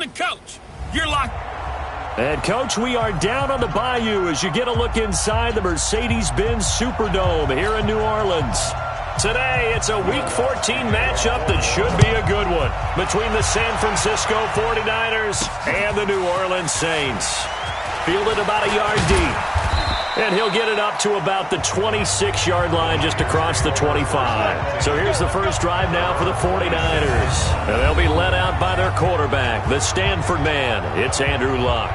the coach. You're locked. And, Coach, we are down on the Bayou as you get a look inside the Mercedes-Benz Superdome here in New Orleans. Today, it's a Week 14 matchup that should be a good one between the San Francisco 49ers and the New Orleans Saints. Fielded about a yard deep. And he'll get it up to about the 26-yard line just across the 25. So here's the first drive now for the 49ers. And they'll be led out by their quarterback, the Stanford man. It's Andrew Luck.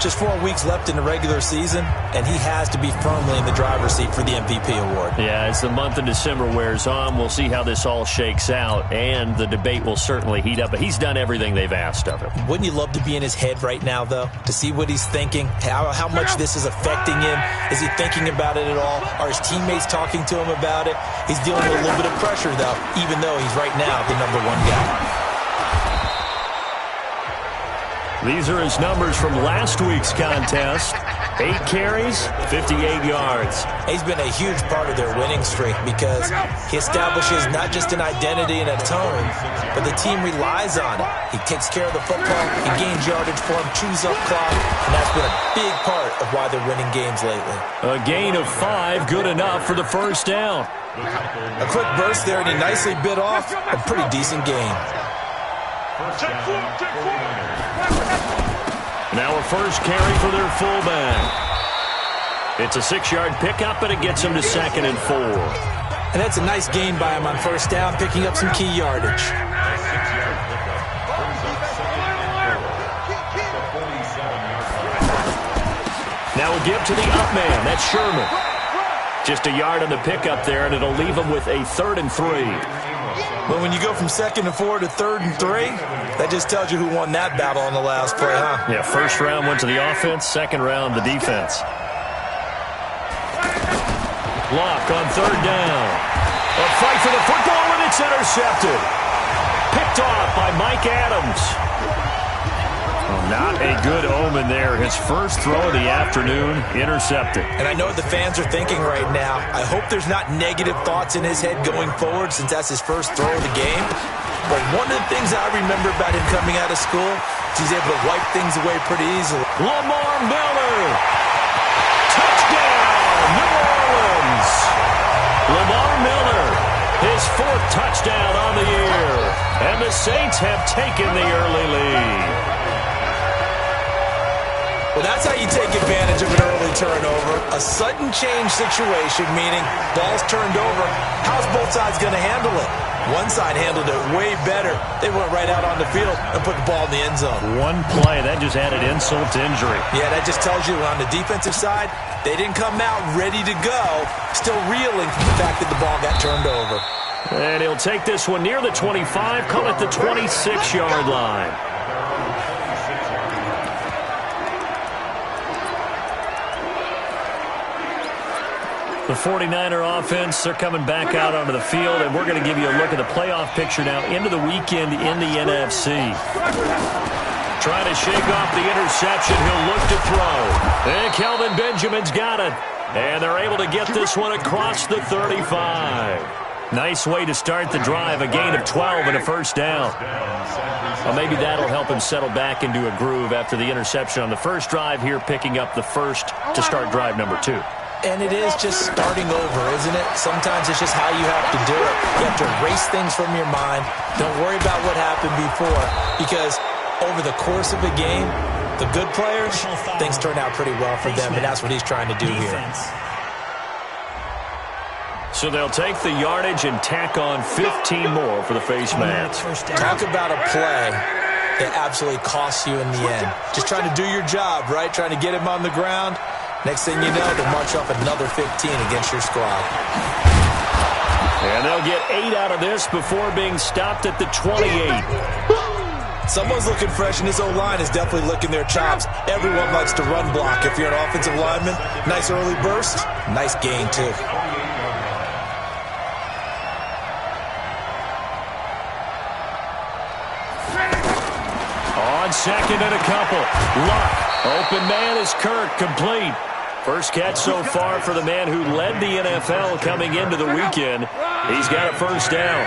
Just 4 weeks left in the regular season, and he has to be firmly in the driver's seat for the MVP award. Yeah, as the month of December wears on, we'll see how this all shakes out, and the debate will certainly heat up. But he's done everything they've asked of him. Wouldn't you love to be in his head right now, though, to see what he's thinking, how much this is affecting him? Is he thinking about it at all? Are his teammates talking to him about it? He's dealing with a little bit of pressure, though, even though he's right now the #1 guy. These are his numbers from last week's contest. 8 carries, 58 yards. He's been a huge part of their winning streak because he establishes not just an identity and a tone, but the team relies on it. He takes care of the football, he gains yardage for him, chews up clock, and that's been a big part of why they're winning games lately. A gain of 5, good enough for the first down. A quick burst there, and he nicely bit off a pretty decent gain. Now a first carry for their fullback. It's a 6-yard pickup, and it gets him to 2nd and 4. And that's a nice gain by him on first down, picking up some key yardage. Now a give to the up man. That's Sherman. Just a yard on the pickup there, and it'll leave him with a 3rd and 3. Well, when you go from 2nd and 4 to 3rd and 3, that just tells you who won that battle on the last play, huh? Yeah, first round went to the offense, second round the defense. Luck on 3rd down. A fight for the football, and it's intercepted. Picked off by Mike Adams. Oh, not a good omen there. His first throw of the afternoon, intercepted. And I know what the fans are thinking right now. I hope there's not negative thoughts in his head going forward since that's his first throw of the game. But one of the things I remember about him coming out of school is he's able to wipe things away pretty easily. Lamar Miller. Touchdown, New Orleans. Lamar Miller, his 4th touchdown on the year. And the Saints have taken the early lead. Well, that's how you take advantage of an early turnover. A sudden change situation, meaning ball's turned over. How's both sides going to handle it? One side handled it way better. They went right out on the field and put the ball in the end zone. One play, that just added insult to injury. Yeah, that just tells you on the defensive side, they didn't come out ready to go, still reeling from the fact that the ball got turned over. And he'll take this one near the 25, call it the 26-yard line. The 49er offense, they're coming back out onto the field, and we're going to give you a look at the playoff picture now into the weekend in the NFC. Trying to shake off the interception. He'll look to throw. And Kelvin Benjamin's got it. And they're able to get this one across the 35. Nice way to start the drive, a gain of 12 and a first down. Well, maybe that'll help him settle back into a groove after the interception on the first drive here, picking up the first to start drive number 2. And it is just starting over, isn't it? Sometimes it's just how you have to do it. You have to erase things from your mind. Don't worry about what happened before, because over the course of a game, the good players, things turn out pretty well for them, and that's what he's trying to do here. So they'll take the yardage and tack on 15 more for the face mask. Talk about a play that absolutely costs you in the end. Just trying to do your job, right? Trying to get him on the ground. Next thing you know, they'll march off another 15 against your squad. And they'll get 8 out of this before being stopped at the 28. Someone's looking fresh, and this O-line is definitely licking their chops. Everyone likes to run block. If you're an offensive lineman, nice early burst, nice gain too. On 2nd and a couple. Luck. Open man is Kirk, complete. First catch so far for the man who led the NFL coming into the weekend. He's got a first down.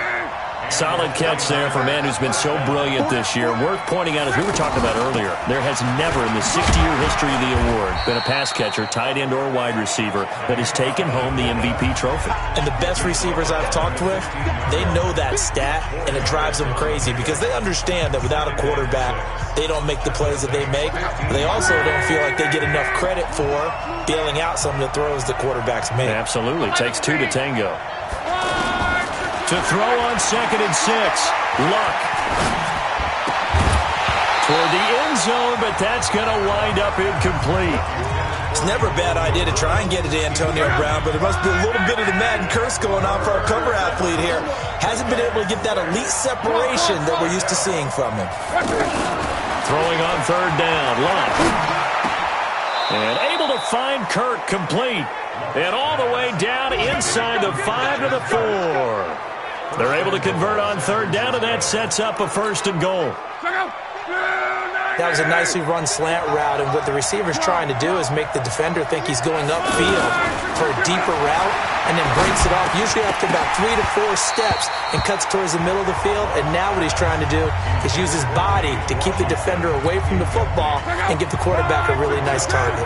Solid catch there for a man who's been so brilliant this year. Worth pointing out, as we were talking about earlier, there has never in the 60-year history of the award been a pass catcher, tight end, or wide receiver that has taken home the MVP trophy. And the best receivers I've talked with, they know that stat, and it drives them crazy because they understand that without a quarterback, they don't make the plays that they make. They also don't feel like they get enough credit for bailing out some of the throws the quarterbacks make. Absolutely. Takes two to tango. To throw on 2nd and 6. Luck. Toward the end zone, but that's going to wind up incomplete. It's never a bad idea to try and get it to Antonio Brown, but there must be a little bit of the Madden curse going on for our cover athlete here. Hasn't been able to get that elite separation that we're used to seeing from him. Throwing on 3rd down. Luck. And able to find Kirk complete. And all the way down inside the 5 to the 4. They're able to convert on 3rd down, and that sets up a 1st and goal. That was a nicely run slant route, and what the receiver's trying to do is make the defender think he's going upfield for a deeper route, and then breaks it off, usually after about 3 to 4 steps, and cuts towards the middle of the field. And now what he's trying to do is use his body to keep the defender away from the football and give the quarterback a really nice target.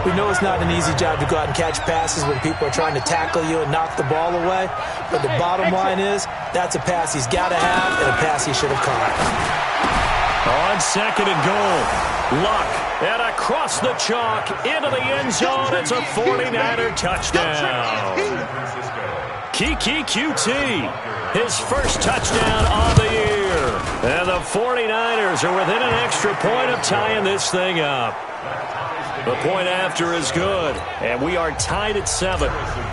We know it's not an easy job to go out and catch passes when people are trying to tackle you and knock the ball away, but the bottom line is that's a pass he's got to have and a pass he should have caught. On 2nd and goal, Luck, and across the chalk into the end zone. It's a 49er touchdown. Kiki QT, his first touchdown on the year. And the 49ers are within an extra point of tying this thing up. The point after is good, and we are tied at 7.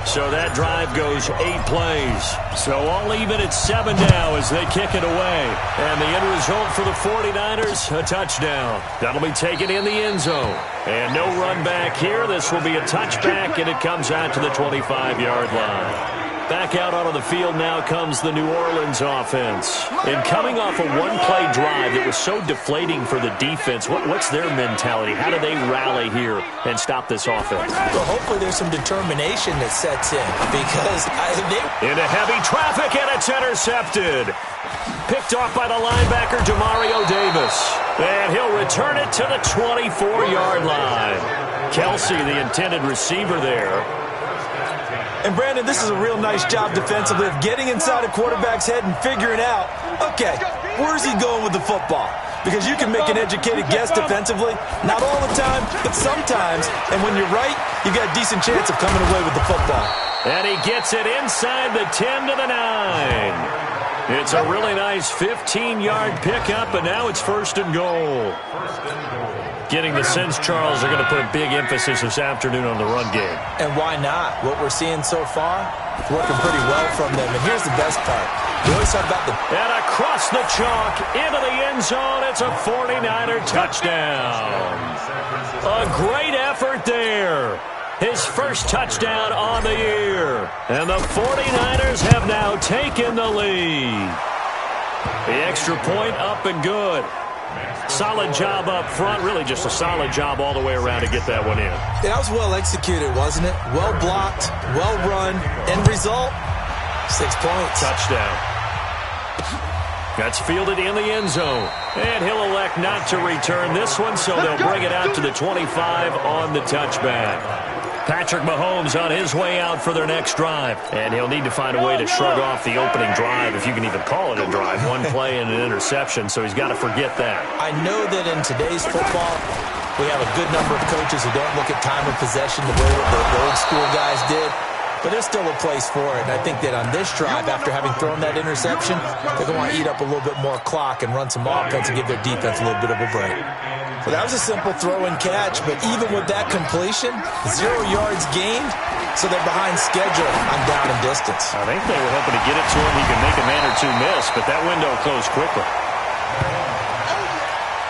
So that drive goes 8 plays. So all even at 7 now as they kick it away. And the end result for the 49ers, a touchdown. That'll be taken in the end zone. And no run back here. This will be a touchback, and it comes out to the 25-yard line. Back out onto the field now comes the New Orleans offense. And coming off a one-play drive that was so deflating for the defense, what's their mentality? How do they rally here and stop this offense? Well, hopefully there's some determination that sets in because into heavy traffic, and it's intercepted. Picked off by the linebacker, Demario Davis. And he'll return it to the 24-yard line. Kelsey, the intended receiver there. And, Brandon, this is a real nice job defensively of getting inside a quarterback's head and figuring out, okay, where's he going with the football? Because you can make an educated guess defensively, not all the time, but sometimes. And when you're right, you got a decent chance of coming away with the football. And he gets it inside the 10 to the 9. It's a really nice 15-yard pickup, and now it's 1st and goal. Getting the sense, Charles, are going to put a big emphasis this afternoon on the run game. And why not? What we're seeing so far, it's working pretty well from them. And here's the best part. We always talk about the... And across the chalk, into the end zone, it's a 49er touchdown. A great effort there. His first touchdown on the year. And the 49ers have now taken the lead. The extra point up and good. Solid job up front, really just a solid job all the way around to get that one in. That was well executed, wasn't it? Well blocked, well run. End result, 6 points. Touchdown. That's fielded in the end zone. And he'll elect not to return this one, so they'll bring it out to the 25 on the touchback. Patrick Mahomes on his way out for their next drive. And he'll need to find a way to shrug off the opening drive, if you can even call it a drive. One play and an interception, so he's got to forget that. I know that in today's football, we have a good number of coaches who don't look at time of possession the way the old school guys did. But there's still a place for it. And I think that on this drive, after having thrown that interception, they're going to want to eat up a little bit more clock and run some offense and give their defense a little bit of a break. Well, that was a simple throw and catch, but even with that completion, 0 yards gained, so they're behind schedule on down and distance. I think they were hoping to get it to him. He could make a man or two miss, but that window closed quickly.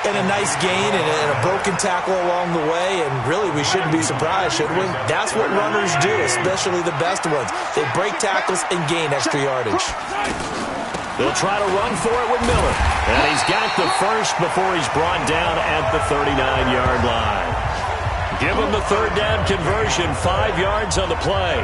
And a nice gain and a broken tackle along the way, and really we shouldn't be surprised, should we? That's what runners do, especially the best ones. They break tackles and gain extra yardage. They'll try to run for it with Miller. And he's got the first before he's brought down at the 39-yard line. Give them the third down conversion, 5 yards on the play.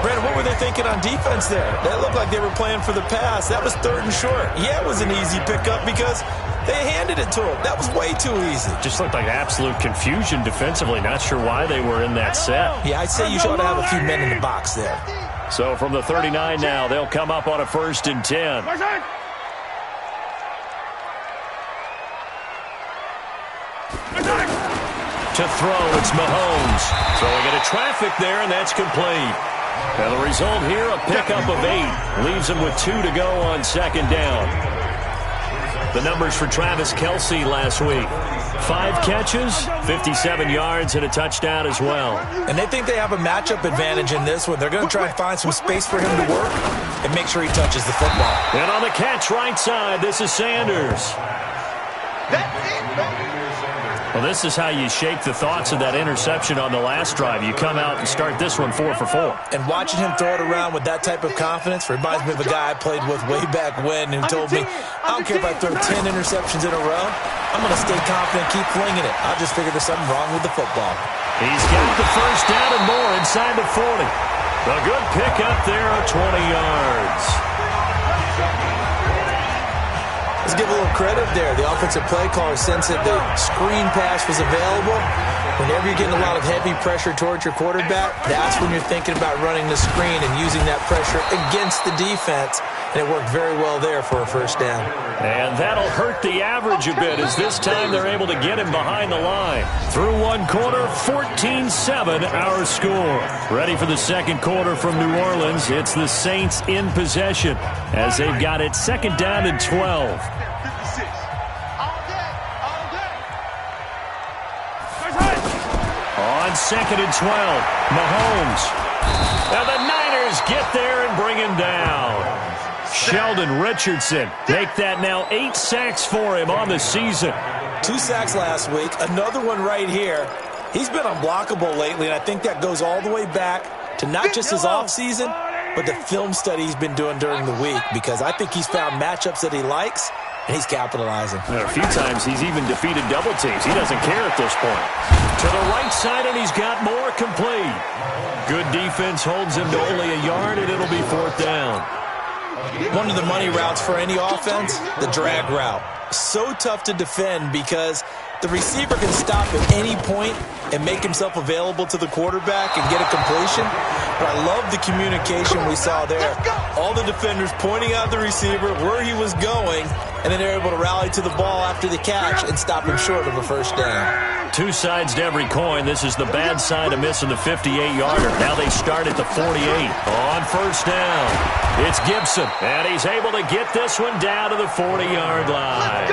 Brandon, what were they thinking on defense there? That looked like they were playing for the pass. That was 3rd and short. Yeah, it was an easy pickup because they handed it to him. That was way too easy. Just looked like absolute confusion defensively. Not sure why they were in that set. Yeah, I'd say you ought to have a few men in the box there. So from the 39 now, they'll come up on a 1st and 10. To throw, it's Mahomes. Throwing into traffic there, and that's complete. And the result here, a pickup of 8. Leaves him with 2 to go on 2nd down. The numbers for Travis Kelce last week. 5 catches, 57 yards, and a touchdown as well. And they think they have a matchup advantage in this one. They're going to try and find some space for him to work and make sure he touches the football. And on the catch right side, this is Sanders. Well, this is how you shake the thoughts of that interception on the last drive. You come out and start this one 4 for 4. And watching him throw it around with that type of confidence reminds me of a guy I played with way back when who told me, I don't care if I throw 10 interceptions in a row, I'm going to stay confident, keep flinging it. I just figured there's something wrong with the football. He's got the 1st down and more inside the 40. A good pickup there of 20 yards. Let's give a little credit there. The offensive play caller sensed that the screen pass was available. Whenever you're getting a lot of heavy pressure towards your quarterback, that's when you're thinking about running the screen and using that pressure against the defense. And it worked very well there for a 1st down. And that'll hurt the average a bit as this time they're able to get him behind the line. Through 1 quarter, 14-7 our score. Ready for the 2nd quarter from New Orleans. It's the Saints in possession as they've got it 2nd down and 12. On 2nd and 12, Mahomes. And the Niners get there and bring him down. Sheldon Richardson make that now 8 sacks for him on the season. 2 sacks last week, another one right here. He's been unblockable lately, and I think that goes all the way back to not just his offseason, but the film study he's been doing during the week, because I think he's found matchups that he likes, and he's capitalizing. And a few times he's even defeated double teams. He doesn't care at this point. To the right side, and he's got more complete. Good defense holds him to only a yard, and it'll be 4th down. One of the money routes for any offense, the drag route. So tough to defend because the receiver can stop at any point and make himself available to the quarterback and get a completion. But I love the communication we saw there. All the defenders pointing out the receiver, where he was going, and then they're able to rally to the ball after the catch and stop him short of a 1st down. 2 sides to every coin. This is the bad side of missing the 58-yarder. Now they start at the 48. On 1st down, it's Gibson. And he's able to get this one down to the 40-yard line.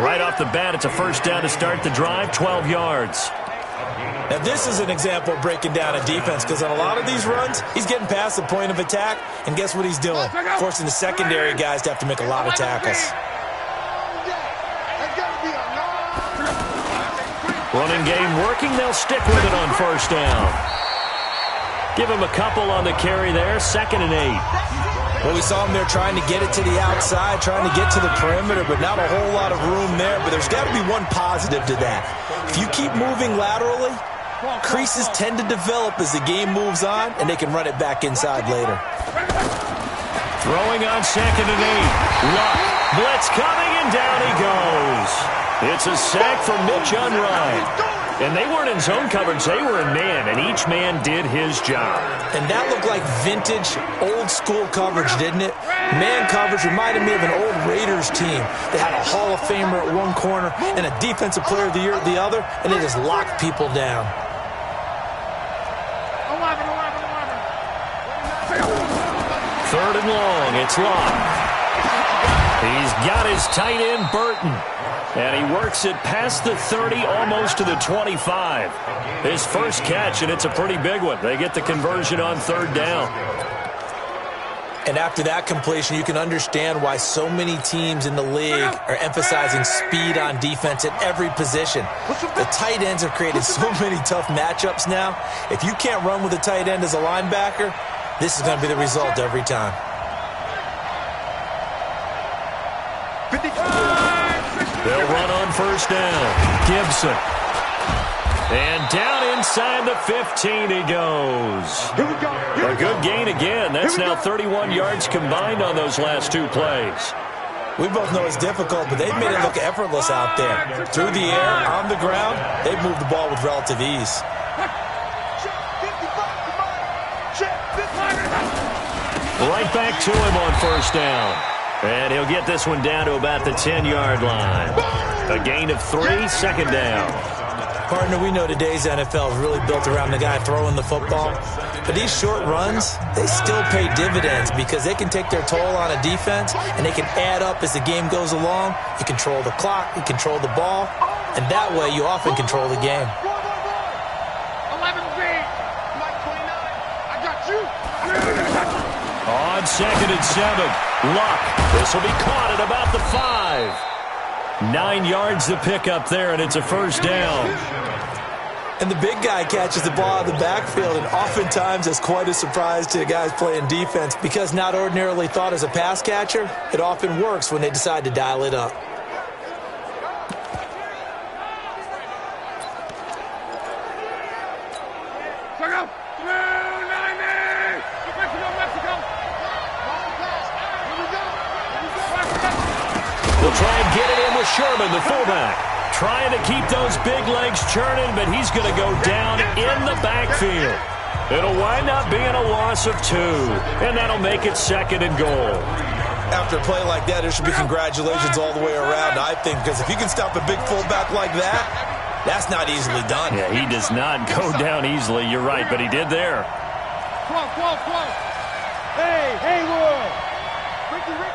Right off the bat, it's a 1st down to start the drive, 12 yards. Now, this is an example of breaking down a defense, because on a lot of these runs, he's getting past the point of attack, and guess what he's doing? Forcing the secondary guys to have to make a lot of tackles. Running game working. They'll stick with it on 1st down. Give him a couple on the carry there. 2nd and 8. Well, we saw him there trying to get it to the outside, trying to get to the perimeter, but not a whole lot of room there. But there's got to be one positive to that. If you keep moving laterally, creases tend to develop as the game moves on, and they can run it back inside later. Throwing on 2nd and 8. Luck. Blitz coming, and down he goes. It's a sack for Mitch Unrein. And they weren't in zone coverage. They were in man, and each man did his job. And that looked like vintage, old-school coverage, didn't it? Man coverage reminded me of an old Raiders team. They had a Hall of Famer at one corner and a Defensive Player of the Year at the other, and they just locked people down. 3rd and long. It's Long. He's got his tight end, Burton. And he works it past the 30, almost to the 25. His first catch, and it's a pretty big one. They get the conversion on 3rd down. And after that completion, you can understand why so many teams in the league are emphasizing speed on defense at every position. The tight ends have created so many tough matchups now. If you can't run with a tight end as a linebacker, this is going to be the result every time. They'll run on 1st down. Gibson. And down inside the 15 he goes. A good gain again. That's now 31 yards combined on those last two plays. We both know it's difficult, but they've made it look effortless out there. Through the air, on the ground, they've moved the ball with relative ease. Right back to him on first down. And he'll get this one down to about the 10-yard line. A gain of 3, second down. Partner, we know today's NFL is really built around the guy throwing the football. But these short runs, they still pay dividends because they can take their toll on a defense, and they can add up as the game goes along. You control the clock, you control the ball, and that way you often control the game. 11B, Mike 29, I got you. On 2nd and 7, Luck. This will be caught at about the 5. 9 yards to pick up there, and it's a first down. And the big guy catches the ball out of the backfield, and oftentimes it's quite a surprise to the guys playing defense because not ordinarily thought as a pass catcher, it often works when they decide to dial it up. They'll try and get it in with Sherman, the fullback. Trying to keep those big legs churning, but he's going to go down in the backfield. It'll wind up being a loss of 2, and that'll make it 2nd and goal. After a play like that, there should be congratulations all the way around, I think, because if you can stop a big fullback like that, that's not easily done. Yeah, he does not go down easily. You're right, but he did there. Close. Hey, Haywood. Ricky. 90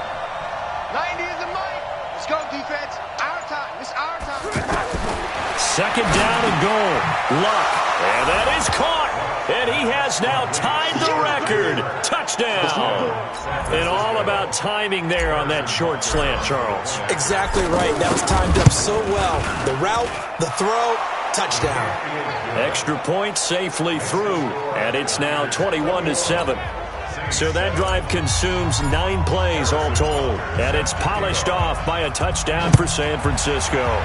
is a Mike. Let's go, defense. Our time. It's our time. 2nd down and goal. Luck. And that is caught. And he has now tied the record. Touchdown. And all about timing there on that short slant, Charles. Exactly right. That was timed up so well. The route, the throw, touchdown. Extra point safely through. And it's now 21-7. So that drive consumes 9 plays all told. And it's polished off by a touchdown for San Francisco.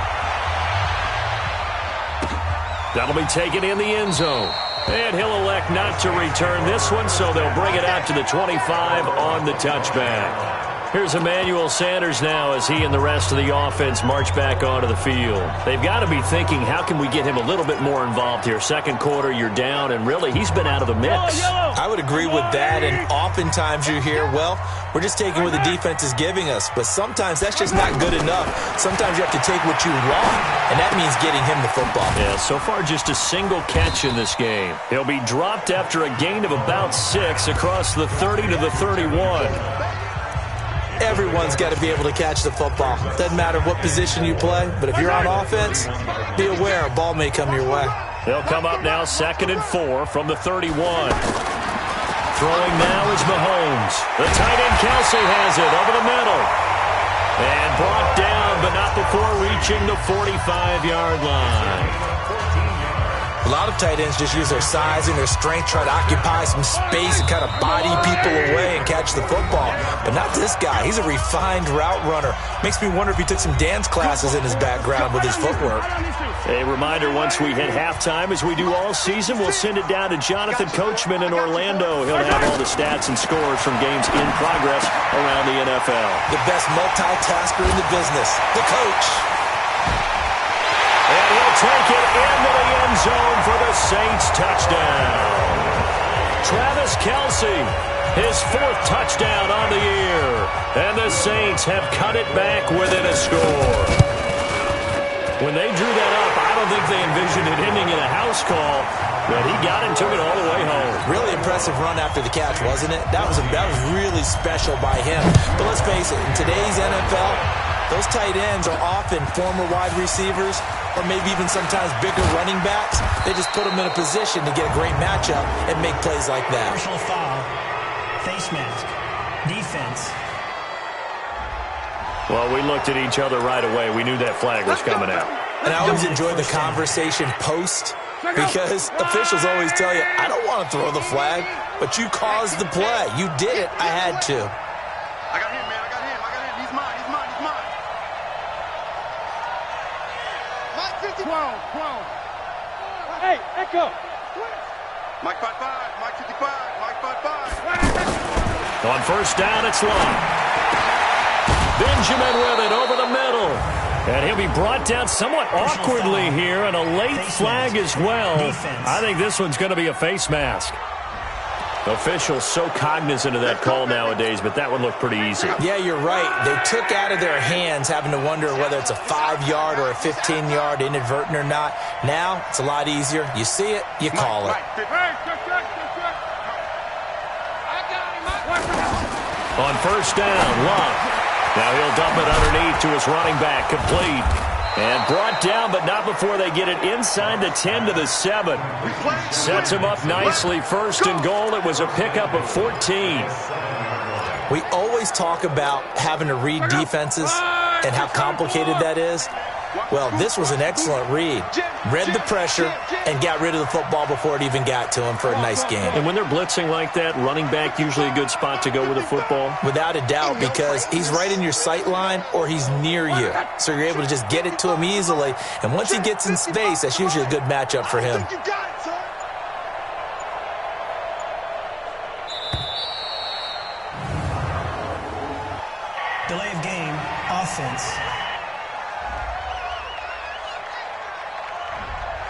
That'll be taken in the end zone. And he'll elect not to return this one, so they'll bring it out to the 25 on the touchback. Here's Emmanuel Sanders now as he and the rest of the offense march back onto the field. They've got to be thinking, how can we get him a little bit more involved here? Second quarter, you're down, and really, he's been out of the mix. I would agree with that, and oftentimes you hear, well, we're just taking what the defense is giving us, but sometimes that's just not good enough. Sometimes you have to take what you want, and that means getting him the football. Yeah, so far just a single catch in this game. He'll be dropped after a gain of about 6 across the 30 to the 31. Everyone's got to be able to catch the football. Doesn't matter what position you play, but if you're on offense, be aware a ball may come your way. They'll come up now 2nd and 4 from the 31. Throwing now is Mahomes. The tight end Kelsey has it over the middle. And brought down, but not before reaching the 45-yard line. A lot of tight ends just use their size and their strength, try to occupy some space and kind of body people away and catch the football. But not this guy. He's a refined route runner. Makes me wonder if he took some dance classes in his background with his footwork. A reminder, once we hit halftime, as we do all season, we'll send it down to Jonathan Coachman in Orlando. He'll have all the stats and scores from games in progress around the NFL. The best multitasker in the business, the coach. And he'll take it into the end zone for the Saints touchdown. Travis Kelce, his 4th touchdown on the year. And the Saints have cut it back within a score. When they drew that up, I don't think they envisioned it ending in a house call, but he got it and took it all the way home. Really impressive run after the catch, wasn't it? That was really special by him. But let's face it, in today's NFL, those tight ends are often former wide receivers or maybe even sometimes bigger running backs. They just put them in a position to get a great matchup and make plays like that. Personal foul, face mask, defense. Well, we looked at each other right away. We knew that flag was coming out. And I always enjoy the conversation post because officials always tell you, I don't want to throw the flag, but you caused the play. You did it. I had to. I got him, man. I got him. He's mine. Mike 50. 12. Hey, Echo. Mike 5-5, Mike 55, Mike 5-5. On first down, it's Love. Benjamin with it over the middle. And he'll be brought down somewhat awkwardly here, and a late flag as well. I think this one's going to be a face mask. Officials so cognizant of that call nowadays, but that one looked pretty easy. Yeah, you're right. They took out of their hands having to wonder whether it's a 5-yard or a 15-yard inadvertent or not. Now, it's a lot easier. You see it, you call it. On first down, Love. Now he'll dump it underneath to his running back, complete. And brought down, but not before they get it inside the 10 to the 7. Sets him up nicely. First and goal. It was a pickup of 14. We always talk about having to read defenses and how complicated that is. Well, this was an excellent read. Read the pressure and got rid of the football before it even got to him for a nice game. And when they're blitzing like that, running back usually a good spot to go with the football? Without a doubt, because he's right in your sight line or he's near you. So you're able to just get it to him easily. And once he gets in space, that's usually a good matchup for him. Delay of game, offense.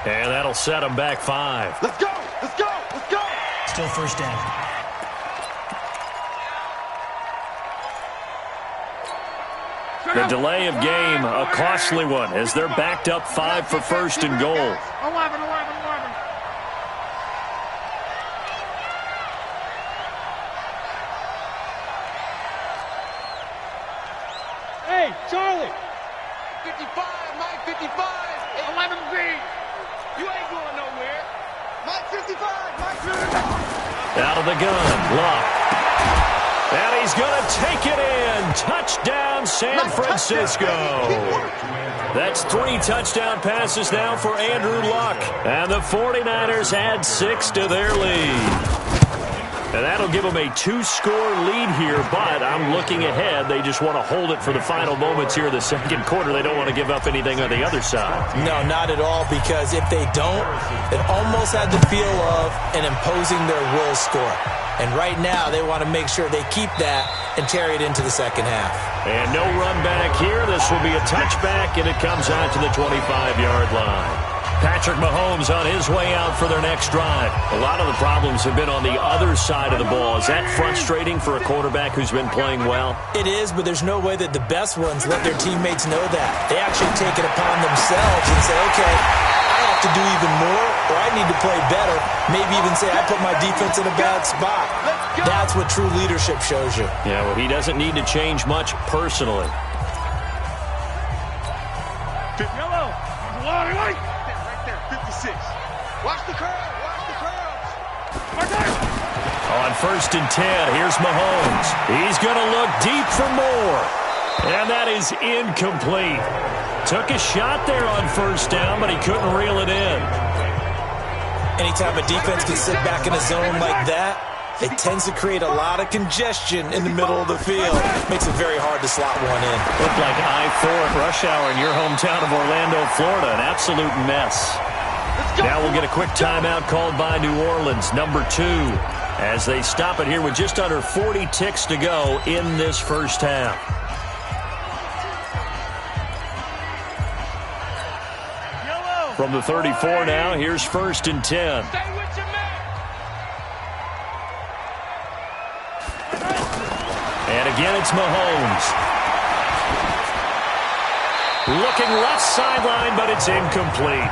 And that'll set him back 5. Let's go! Let's go! Let's go! Still first down. The delay of game, a costly one, as they're backed up 5 for first and goal. 11. Hey, Charlie! 55, Mike 55, 11B. You ain't going nowhere. Mike 55, Mike 55. Out of the gun, Luck. And he's going to take it in. Touchdown, San Francisco. That's 3 touchdown passes now for Andrew Luck. And the 49ers add 6 to their lead. And that'll give them a 2-score lead here, but I'm looking ahead. They just want to hold it for the final moments here in the second quarter. They don't want to give up anything on the other side. No, not at all, because if they don't, it almost had the feel of an imposing their will score. And right now, they want to make sure they keep that and carry it into the second half. And no run back here. This will be a touchback, and it comes out to the 25-yard line. Patrick Mahomes on his way out for their next drive. A lot of the problems have been on the other side of the ball. Is that frustrating for a quarterback who's been playing well? It is, but there's no way that the best ones let their teammates know that. They actually take it upon themselves and say, okay, I have to do even more, or I need to play better. Maybe even say I put my defense in a bad spot. That's what true leadership shows you. Yeah, well, he doesn't need to change much personally. Yellow. Right there, 56. Watch the curl. Watch the curls. Right there. On first and 10, here's Mahomes. He's going to look deep for more. And that is incomplete. Took a shot there on first down, but he couldn't reel it in. Anytime a defense can sit back in a zone like that, it tends to create a lot of congestion in the middle of the field. Makes it very hard to slot one in. Looked like I-4 at rush hour in your hometown of Orlando, Florida. An absolute mess. Now we'll get a quick timeout called by New Orleans, number 2, as they stop it here with just under 40 ticks to go in this first half. From the 34 now, here's first and 10. And again, it's Mahomes. Looking left sideline, but it's incomplete.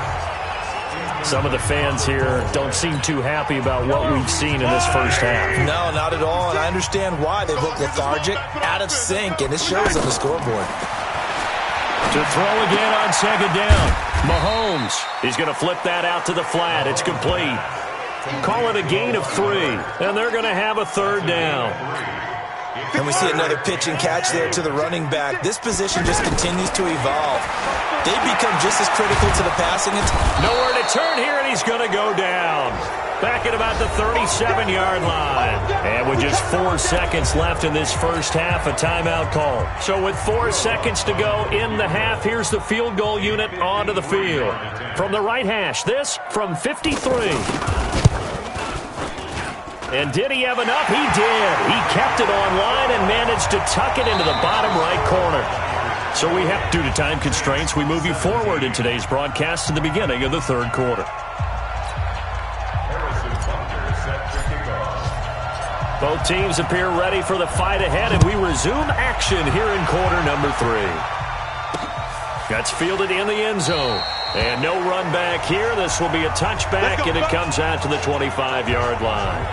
Some of the fans here don't seem too happy about what we've seen in this first half. No, not at all, and I understand why. They look lethargic, out of sync, and it shows on the scoreboard. To throw again on second down. Mahomes, he's going to flip that out to the flat. It's complete. Call it a gain of 3, and they're going to have a third down. And we see another pitch and catch there to the running back. This position just continues to evolve. They become just as critical to the passing attack. Nowhere to turn here, and he's going to go down. Back at about the 37-yard line. And with just 4 seconds left in this first half, a timeout call. So with 4 seconds to go in the half, here's the field goal unit onto the field. From the right hash, this from 53. And did he have enough? He did. He kept it on line and managed to tuck it into the bottom right corner. So we have, due to time constraints, we move you forward in today's broadcast to the beginning of the third quarter. Both teams appear ready for the fight ahead, and we resume action here in quarter number 3. That's fielded in the end zone. And no run back here. This will be a touchback, and it comes out to the 25-yard line.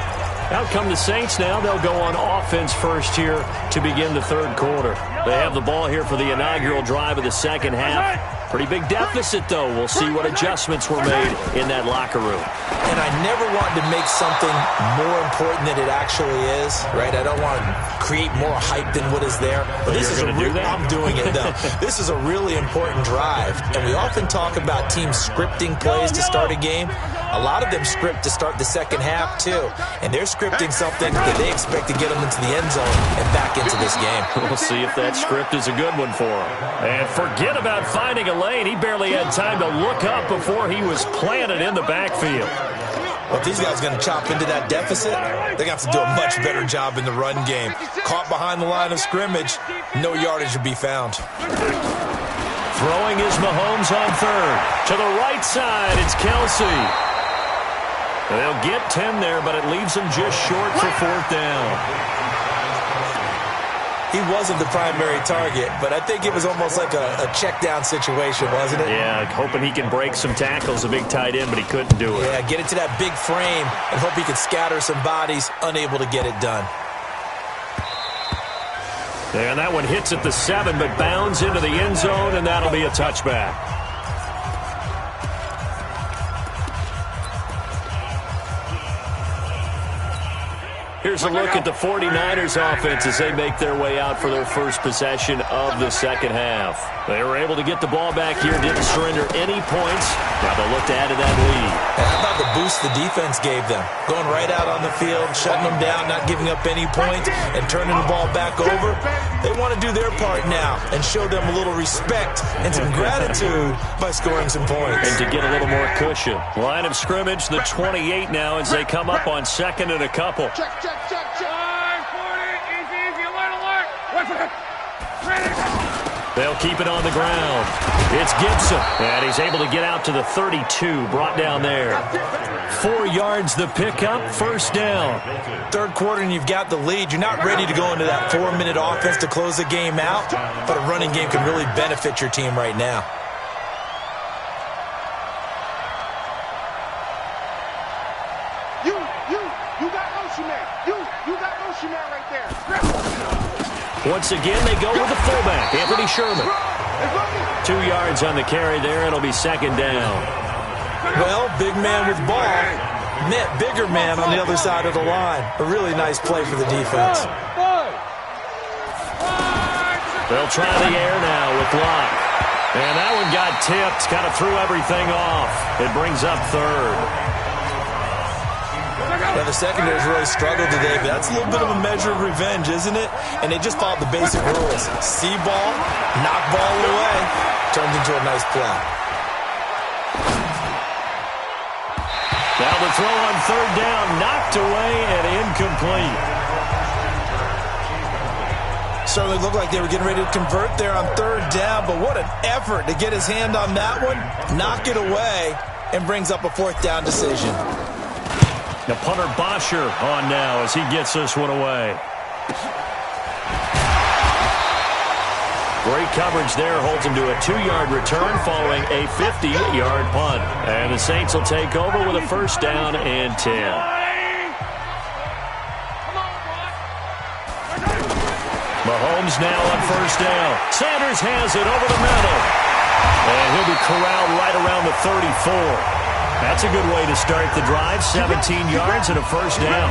Out come the Saints now. They'll go on offense first here to begin the third quarter. They have the ball here for the inaugural drive of the second half. Pretty big deficit, though. We'll see what adjustments were made in that locker room. And I never want to make something more important than it actually is, right? I don't want to create more hype than what is there. But this is I'm doing it, though. This is a really important drive. And we often talk about teams scripting plays to start a game. A lot of them script to start the second half, too. And they're scripting something that they expect to get them into the end zone and back into this game. We'll see if that script is a good one for them. And forget about finding a lane. He barely had time to look up before he was planted in the backfield. Well, if these guys are going to chop into that deficit, they're going to have to do a much better job in the run game. Caught behind the line of scrimmage, no yardage to be found. Throwing is Mahomes on third. To the right side, it's Kelsey. They'll get 10 there, but it leaves them just short for fourth down. He wasn't the primary target, but I think it was almost like a check down situation, wasn't it? Yeah, hoping he can break some tackles, a big tight end, but he couldn't do it. Yeah, get it to that big frame and hope he could scatter some bodies, unable to get it done. And that one hits at the 7, but bounds into the end zone, and that'll be a touchback. Here's a look at the 49ers offense as they make their way out for their first possession of the second half. They were able to get the ball back here, didn't surrender any points. Now they'll look to add to that lead. And how about the boost the defense gave them? Going right out on the field, shutting them down, not giving up any points, and turning the ball back over. They want to do their part now and show them a little respect and some gratitude by scoring some points. And to get a little more cushion. Line of scrimmage, the 28 now as they come up on second and a couple. Check. 40, easy, alert. Wait for it. They'll keep it on the ground. It's Gibson, and he's able to get out to the 32, brought down there. 4 yards the pickup, first down. Third quarter and you've got the lead. You're not ready to go into that 4-minute offense to close the game out, but a running game can really benefit your team right now. You got motion man. You got motion man right there. Once again, they go with the fullback, Anthony Sherman. 2 yards on the carry there. It'll be second down. Well, big man with ball met bigger man on the other side of the line. A really nice play for the defense. They'll try the air now with Locke. And that one got tipped, kind of threw everything off. It brings up third. Now, the secondary's really struggled today, but that's a little bit of a measure of revenge, isn't it? And they just followed the basic rules. See ball, knock ball away, turned into a nice play. Now the throw on third down, knocked away and incomplete. Certainly looked like they were getting ready to convert there on third down, but what an effort to get his hand on that one, knock it away, and brings up a fourth down decision. The punter Bosher on now as he gets this one away. Great coverage there, holds him to a 2-yard return following a 50-yard punt. And the Saints will take over with a first down and 10. Mahomes now on first down. Sanders has it over the middle. And he'll be corralled right around the 34. That's a good way to start the drive. 17 yards and a first down.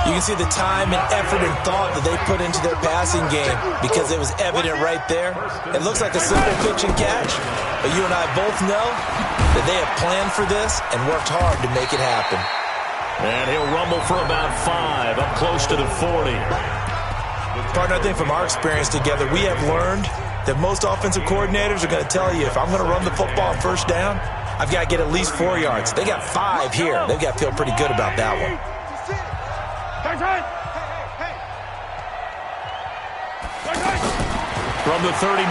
You can see the time and effort and thought that they put into their passing game because it was evident right there. It looks like a simple pitch and catch, but you and I both know that they have planned for this and worked hard to make it happen. And he'll rumble for about 5, up close to the 40. Partner, I think from our experience together, we have learned that most offensive coordinators are going to tell you, if I'm going to run the football on first down, I've got to get at least 4 yards. They got 5 here. They've got to feel pretty good about that one. From the 39,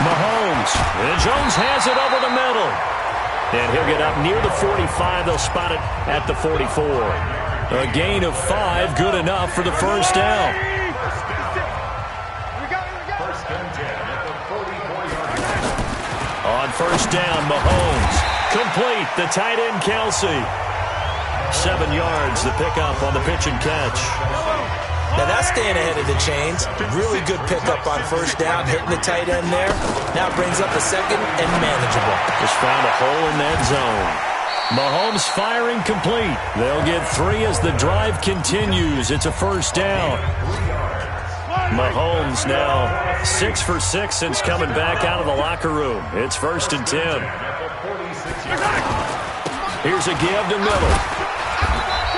Mahomes. And Jones has it over the middle. And he'll get up near the 45. They'll spot it at the 44. A gain of 5, good enough for the first down. On first down, Mahomes. Complete, the tight end, Kelsey. 7 yards, the pickup on the pitch and catch. Now that's staying ahead of the chains. Really good pickup on first down, hitting the tight end there. Now brings up a second and manageable. Just found a hole in that zone. Mahomes firing complete. They'll get 3 as the drive continues. It's a first down. Mahomes now 6 for 6 since coming back out of the locker room. It's 1st and 10. Here's a give to Miller.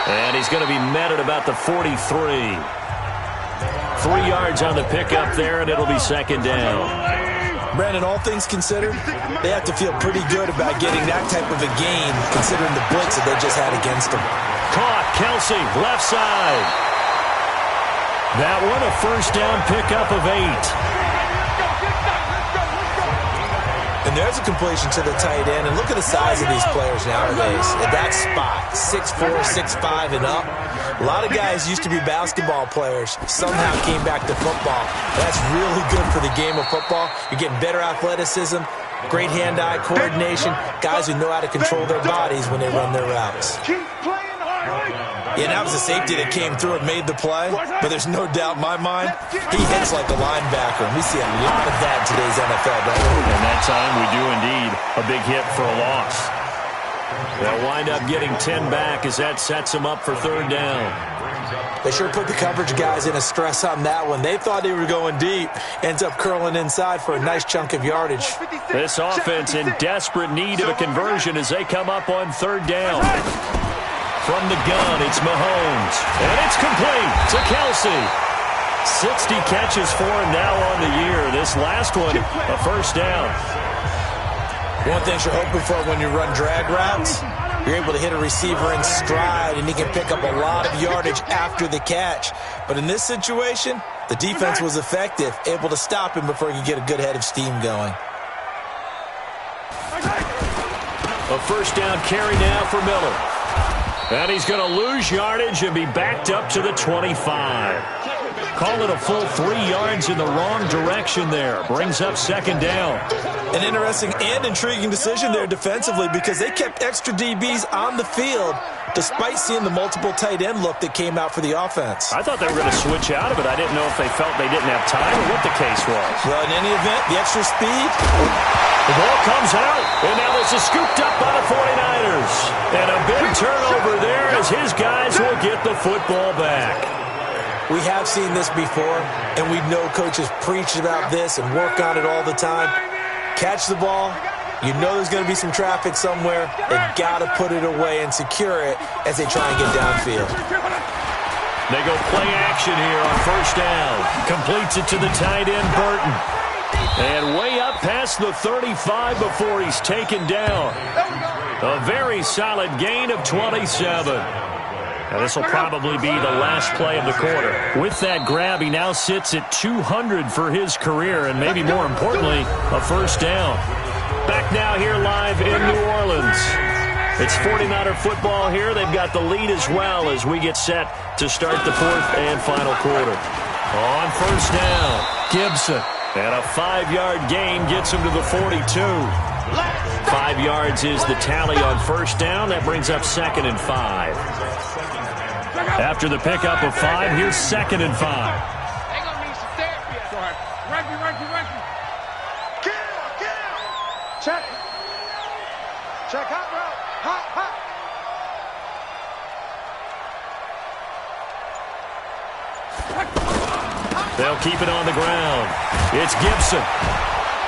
And he's going to be met at about the 43. 3 yards on the pickup there, and it'll be 2nd down. Brandon, all things considered, they have to feel pretty good about getting that type of a gain, considering the blitz that they just had against them. Caught, Kelsey, left side. That one, a first down pickup of 8. And there's a completion to the tight end. And look at the size of these players nowadays. At that spot, 6'4", 6'5", and up. A lot of guys used to be basketball players. Somehow came back to football. That's really good for the game of football. You're getting better athleticism, great hand-eye coordination, guys who know how to control their bodies when they run their routes. Yeah, that was a safety that came through and made the play, but there's no doubt in my mind, he hits like a linebacker, and we see a lot of that in today's NFL, don't we? And that time we do indeed a big hit for a loss. They'll wind up getting 10 back as that sets them up for 3rd down. They sure put the coverage guys in a stress on that one. They thought they were going deep. Ends up curling inside for a nice chunk of yardage. This offense in desperate need of a conversion as they come up on 3rd down. From the gun, it's Mahomes. And it's complete to Kelsey. 60 catches for him now on the year. This last one, a first down. One thing you're hoping for when you run drag routes, you're able to hit a receiver in stride, and he can pick up a lot of yardage after the catch. But in this situation, the defense was effective, able to stop him before he could get a good head of steam going. A first down carry now for Miller. And he's going to lose yardage and be backed up to the 25. Call it a full 3 yards in the wrong direction there. Brings up 2nd down. An interesting and intriguing decision there defensively because they kept extra DBs on the field despite seeing the multiple tight end look that came out for the offense. I thought they were going to switch out of it. I didn't know if they felt they didn't have time or what the case was. Well, in any event, the extra speed. The ball comes out, and now this is scooped up by the 49ers. And a big turnover there as his guys will get the football back. We have seen this before, and we know coaches preach about this and work on it all the time. Catch the ball. You know there's going to be some traffic somewhere. They've got to put it away and secure it as they try and get downfield. They go play action here on first down. Completes it to the tight end, Burton. And way up past the 35 before he's taken down. A very solid gain of 27. Now this will probably be the last play of the quarter. With that grab, he now sits at 200 for his career, and maybe more importantly, a first down. Back now here live in New Orleans. It's 49er football here. They've got the lead as well as we get set to start the 4th and final quarter. On first down, Gibson. And a 5-yard gain gets him to the 42. 5 yards is the tally on first down. That brings up 2nd and 5. After the pickup of 5, here's 2nd and 5. They're gonna need some therapy. Ranky. Check. Check, hot route. Hot. They'll keep it on the ground. It's Gibson.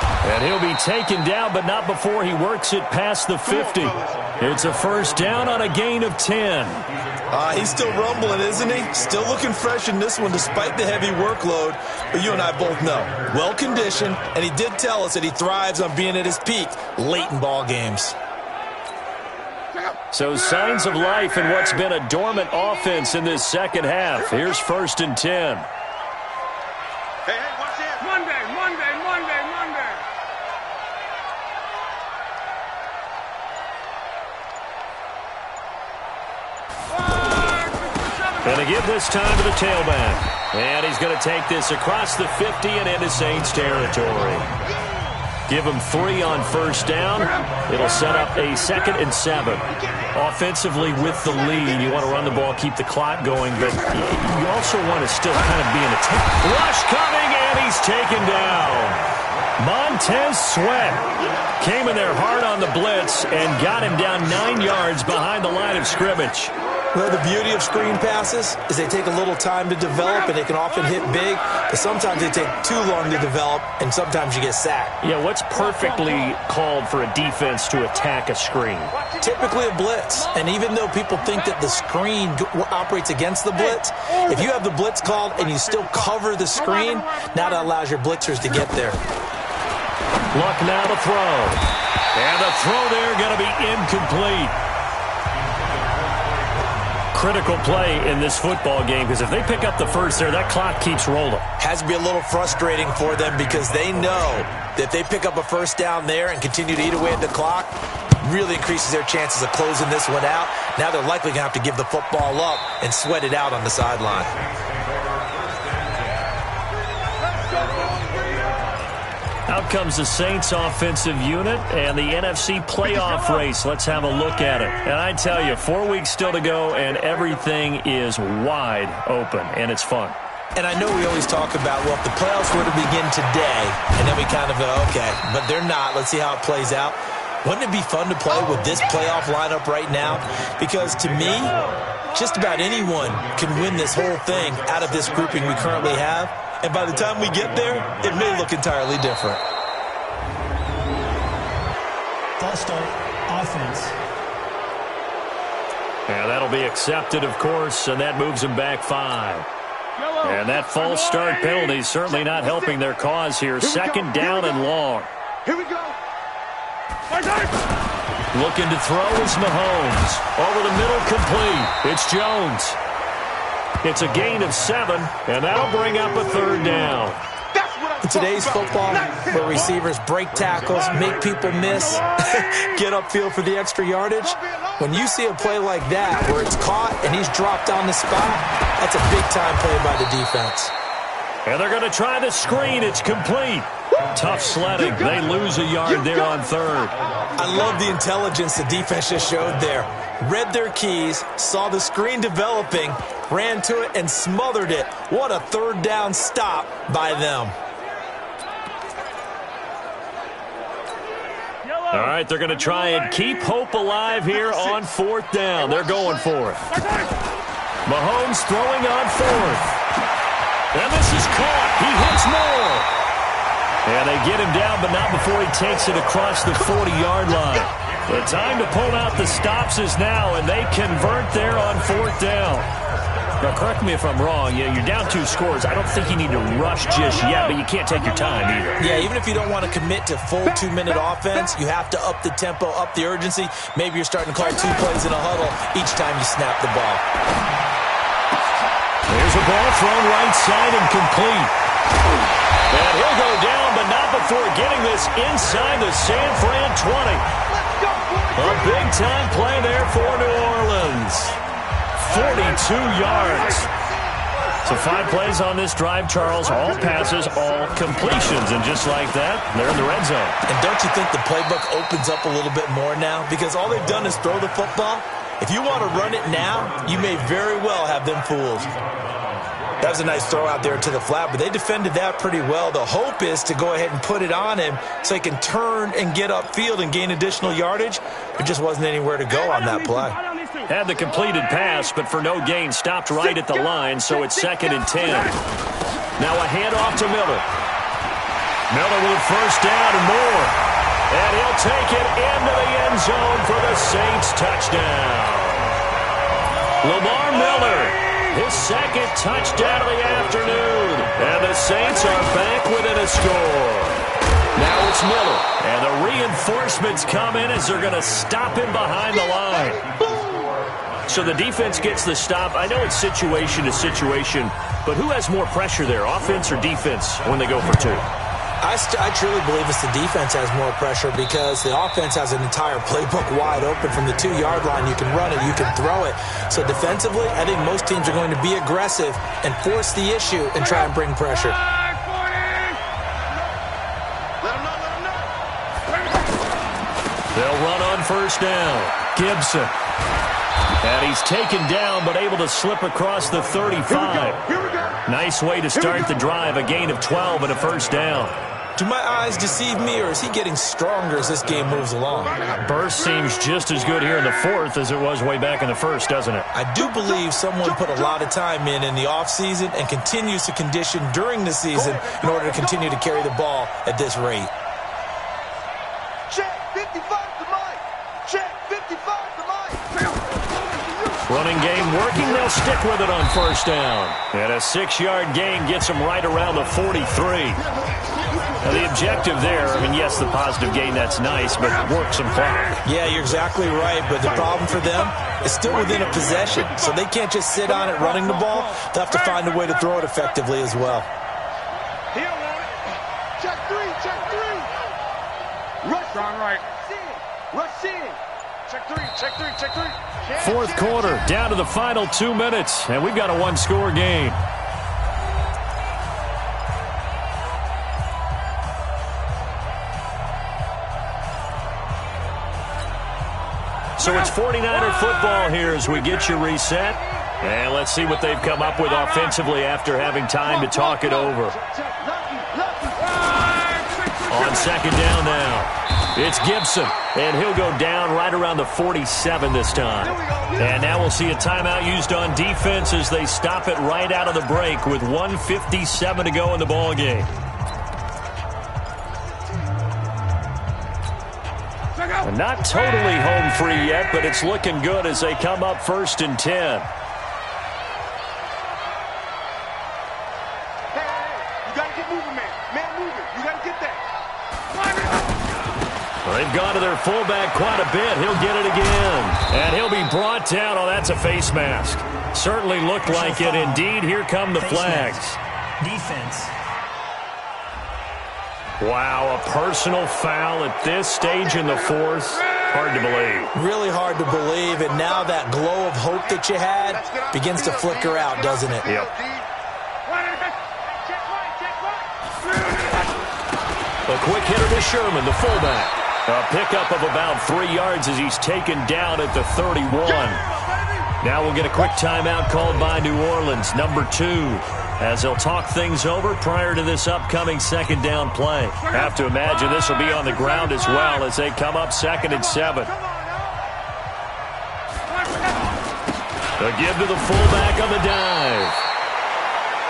And he'll be taken down, but not before he works it past the 50. It's a first down on a gain of 10. He's still rumbling, isn't he? Still looking fresh in this one despite the heavy workload. But you and I both know, well-conditioned, and he did tell us that he thrives on being at his peak late in ball games. So signs of life in what's been a dormant offense in this second half. Here's 1st and 10. Hey, watch this. Monday. Going to give this time to the tailback. And he's going to take this across the 50 and into Saints territory. Give him 3 on first down. It'll set up a 2nd and 7. Offensively with the lead, you want to run the ball, keep the clock going, but you also want to still kind of be in attack. Rush coming, and he's taken down. Montez Sweat came in there hard on the blitz and got him down 9 yards behind the line of scrimmage. Well, the beauty of screen passes is they take a little time to develop, and they can often hit big, but sometimes they take too long to develop, and sometimes you get sacked. Yeah, what's perfectly called for a defense to attack a screen? Typically a blitz, and even though people think that the screen operates against the blitz, if you have the blitz called and you still cover the screen, now that allows your blitzers to get there. Luck now to throw. And the throw there going to be incomplete. Critical play in this football game, because if they pick up the first there, that clock keeps rolling. Has to be a little frustrating for them because they know that if they pick up a first down there and continue to eat away at the clock, really increases their chances of closing this one out. Now they're likely going to have to give the football up and sweat it out on the sideline. Out comes the Saints offensive unit and the NFC playoff race. Let's have a look at it. And I tell you, 4 weeks still to go, and everything is wide open, and it's fun. And I know we always talk about, well, if the playoffs were to begin today, and then we kind of go, okay, but they're not. Let's see how it plays out. Wouldn't it be fun to play with this playoff lineup right now? Because to me, just about anyone can win this whole thing out of this grouping we currently have. And by the time we get there, it may look entirely different. False start, offense. And that'll be accepted, of course, and that moves them back 5. And that false start penalty certainly not helping their cause here. 2nd down and long. Here we go. Looking to throw is Mahomes. Over the middle, complete. It's Jones. It's a gain of 7, and that'll bring up a 3rd down. In today's football, where receivers break tackles, make people miss, get upfield for the extra yardage, when you see a play like that where it's caught and he's dropped on the spot, that's a big-time play by the defense. And they're going to try the screen. It's complete. Tough sledding. They lose a yard there on 3rd. I love the intelligence the defense just showed there. Read their keys, saw the screen developing, ran to it, and smothered it. What a 3rd down stop by them. All right, they're going to try and keep hope alive here on 4th down. They're going for it. Mahomes throwing on 4th. And this is caught. He hits more. And they get him down, but not before he takes it across the 40-yard line. The time to pull out the stops is now, and they convert there on 4th down. Now, correct me if I'm wrong. You're down 2 scores. I don't think you need to rush just yet, but you can't take your time either. Yeah, even if you don't want to commit to full 2-minute offense, you have to up the tempo, up the urgency. Maybe you're starting to call 2 plays in a huddle each time you snap the ball. There's a ball thrown right side and complete. And he'll go down, but not before getting this inside the San Fran 20. A big-time play there for New Orleans. 42 yards. So 5 plays on this drive, Charles. All passes, all completions. And just like that, they're in the red zone. And don't you think the playbook opens up a little bit more now? Because all they've done is throw the football. If you want to run it now, you may very well have them fooled. That was a nice throw out there to the flat, but they defended that pretty well. The hope is to go ahead and put it on him so he can turn and get upfield and gain additional yardage. There just wasn't anywhere to go on that play. Had the completed pass, but for no gain, stopped right at the line, so it's 2nd and 10. Now a handoff to Miller. Miller with a first down and more. And he'll take it into the end zone for the Saints touchdown. Lamar Miller, his second touchdown of the afternoon. And the Saints are back within a score. Now it's Miller. And the reinforcements come in as they're going to stop him behind the line. So the defense gets the stop. I know it's situation to situation, but who has more pressure there, offense or defense, when they go for two? I truly believe it's the defense has more pressure because the offense has an entire playbook wide open from the 2-yard line. You can run it, you can throw it. So defensively, I think most teams are going to be aggressive and force the issue and try and bring pressure. They'll run on first down. Gibson. And he's taken down but able to slip across the 35. Nice way to start the drive, a gain of 12 and a first down. Do my eyes deceive me, or is he getting stronger as this game moves along? Burst seems just as good here in the fourth as it was way back in the first, doesn't it? I do believe someone put a lot of time in the offseason and continues to condition during the season in order to continue to carry the ball at this rate. Check 55 to Mike. Check 55 to Mike. Running game working. They'll stick with it on first down. And a 6-yard gain gets them right around the 43. Now the objective there, I mean, yes, the positive gain, that's nice, but work some clock. Yeah, you're exactly right, but the problem for them is still within a possession, so they can't just sit on it running the ball. They'll have to find a way to throw it effectively as well. Check three. Rush on right. Rush in. Check three. Fourth quarter, down to the final 2 minutes, and we've got a one-score game. So it's 49er football here as we get you reset. And let's see what they've come up with offensively after having time to talk it over. On second down now, it's Gibson. And he'll go down right around the 47 this time. And now we'll see a timeout used on defense as they stop it right out of the break with 1:57 to go in the ballgame. Not totally home free yet, but it's looking good as they come up 1st and 10. Hey, you got to get moving, man. Man moving. You got to get that. Well, they've gone to their fullback quite a bit. He'll get it again. And he'll be brought down. Oh, that's a face mask. Certainly looked like it. Indeed, here come the flags. Defense. Wow, a personal foul at this stage in the fourth. Hard to believe. Really hard to believe, and now that glow of hope that you had begins to flicker out, doesn't it? Yep. A quick hitter to Sherman, the fullback. A pickup of about 3 yards as he's taken down at the 31. Now we'll get a quick timeout called by New Orleans, number 2. As they'll talk things over prior to this upcoming second down play. Have to imagine this will be on the ground as well as they come up 2nd and 7. A give to the fullback on the dive.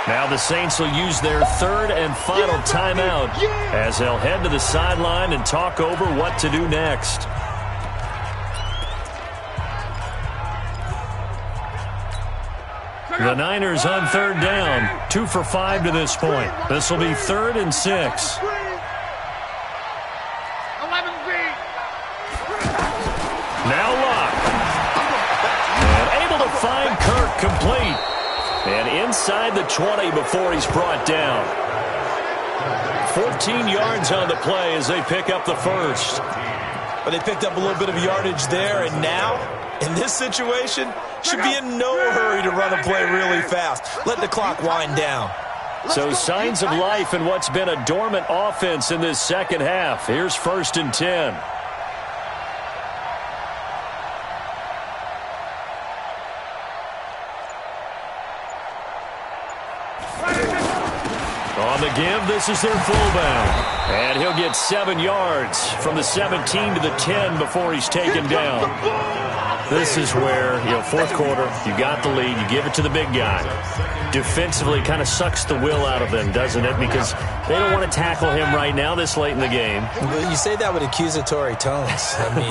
Now the Saints will use their 3rd and final timeout as they'll head to the sideline and talk over what to do next. The Niners on 3rd down, 2 for 5 to this point. This will be 3rd and 6. 11 feet. Now Locke. And able to find Kirk complete. And inside the 20 before he's brought down. 14 yards on the play as they pick up the first. But they picked up a little bit of yardage there, and now, in this situation, should be in no hurry to run a play really fast. Let the clock wind down. So signs of life in what's been a dormant offense in this second half. Here's 1st and 10. On the give, this is their fullback. And he'll get 7 yards from the 17 to the 10 before he's taken down. This is where, fourth quarter, you got the lead, you give it to the big guy. Defensively, kind of sucks the will out of them, doesn't it? Because they don't want to tackle him right now this late in the game. Well, you say that with accusatory tones. I mean,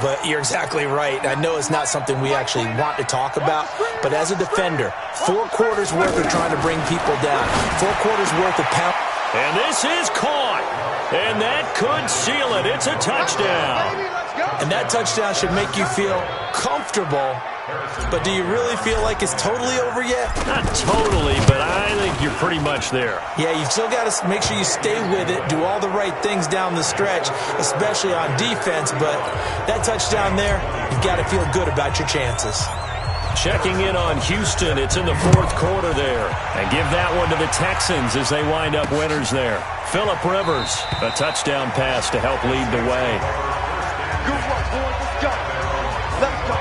but you're exactly right. I know it's not something we actually want to talk about, but as a defender, 4 quarters worth of trying to bring people down, 4 quarters worth of pound. And this is caught. And that could seal it. It's a touchdown. And that touchdown should make you feel comfortable. But do you really feel like it's totally over yet? Not totally, but I think you're pretty much there. Yeah, you've still got to make sure you stay with it, do all the right things down the stretch, especially on defense. But that touchdown there, you've got to feel good about your chances. Checking in on Houston. It's in the fourth quarter there. And give that one to the Texans as they wind up winners there. Phillip Rivers, a touchdown pass to help lead the way. Good work, boys. Let's go. Let's go.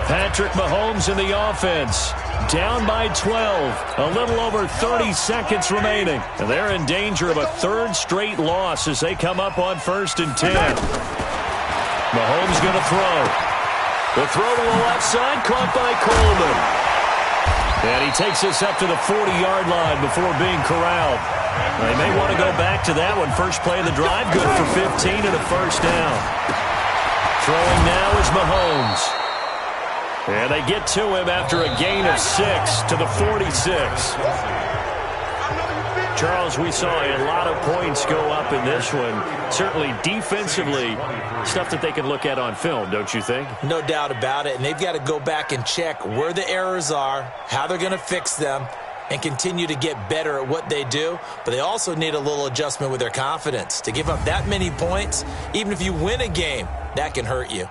Patrick Mahomes in the offense. Down by 12. A little over 30 seconds remaining. And they're in danger of a 3rd straight loss as they come up on 1st and 10. Mahomes going to throw. The throw to the left side, caught by Coleman. And he takes us up to the 40-yard line before being corralled. They may want to go back to that one. First play of the drive, good for 15 and a first down. Throwing now is Mahomes. And they get to him after a gain of 6 to the 46. Charles, we saw a lot of points go up in this one. Certainly defensively, stuff that they can look at on film, don't you think? No doubt about it. And they've got to go back and check where the errors are, how they're going to fix them, and continue to get better at what they do. But they also need a little adjustment with their confidence. To give up that many points, even if you win a game, that can hurt you.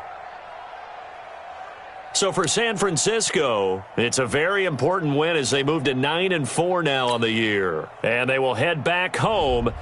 So for San Francisco, it's a very important win as they move to 9-4 now on the year. And they will head back home.